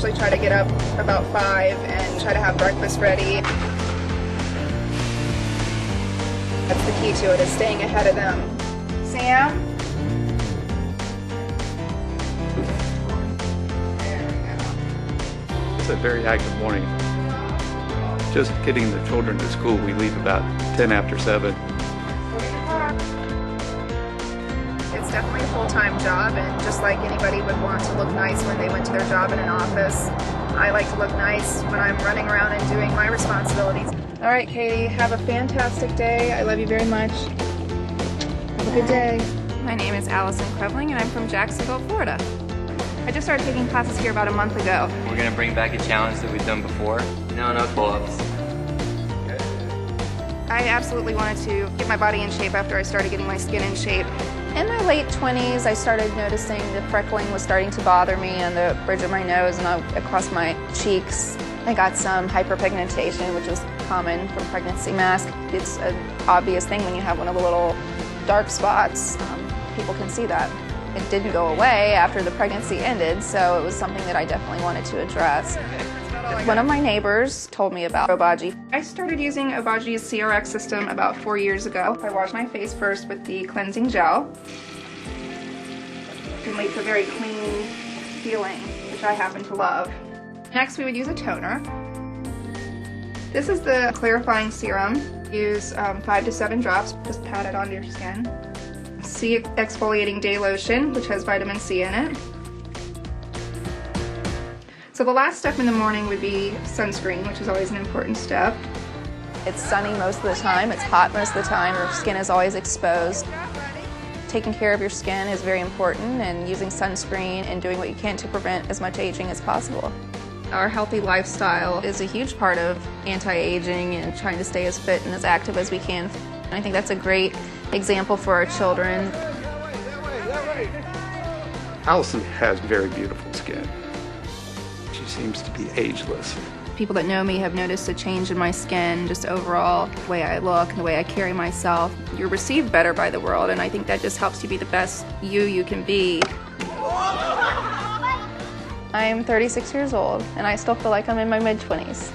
usually try to get up about 5 and try to have breakfast ready. That's the key to it, is staying ahead of them. Sam? There we go. It's a very active morning. Just getting the children to school, we leave about 10 after 7. It's definitely a full-time job, and just like anybody would want to look nice when they went to their job in an office, I like to look nice when I'm running around and doing my responsibilities. All right, Katie, have a fantastic day. I love you very much. Have a good day. My name is Allison and I'm from Jacksonville, Florida. I just started taking classes here about a month ago. We're going to bring back a challenge that we've done before. No pull-ups. I absolutely wanted to get my body in shape after I started getting my skin in shape. In my late 20s, I started noticing the freckling was starting to bother me on the bridge of my nose and across my cheeks. I got some hyperpigmentation, which was common from pregnancy mask. It's an obvious thing when you have one of the little dark spots. People can see that. It didn't go away after the pregnancy ended, so it was something that I definitely wanted to address. One of my neighbors told me about Obagi. I started using Obagi-C Rx System about 4 years ago. I washed my face first with the cleansing gel. It can lead to a very clean feeling, which I happen to love. Next, we would use a toner. This is the clarifying serum. Use 5 to 7 drops, just pat it onto your skin. C exfoliating day lotion, which has vitamin C in it. So the last step in the morning would be sunscreen, which is always an important step. It's sunny most of the time, it's hot most of the time, your skin is always exposed. Taking care of your skin is very important, and using sunscreen and doing what you can to prevent as much aging as possible. Our healthy lifestyle is a huge part of anti-aging and trying to stay as fit and as active as we can. And I think that's a great example for our children. Allison has very beautiful skin. She seems to be ageless. People that know me have noticed a change in my skin, just overall, the way I look and the way I carry myself. You're received better by the world, and I think that just helps you be the best you can be. I am 36 years old, and I still feel like I'm in my mid-20s.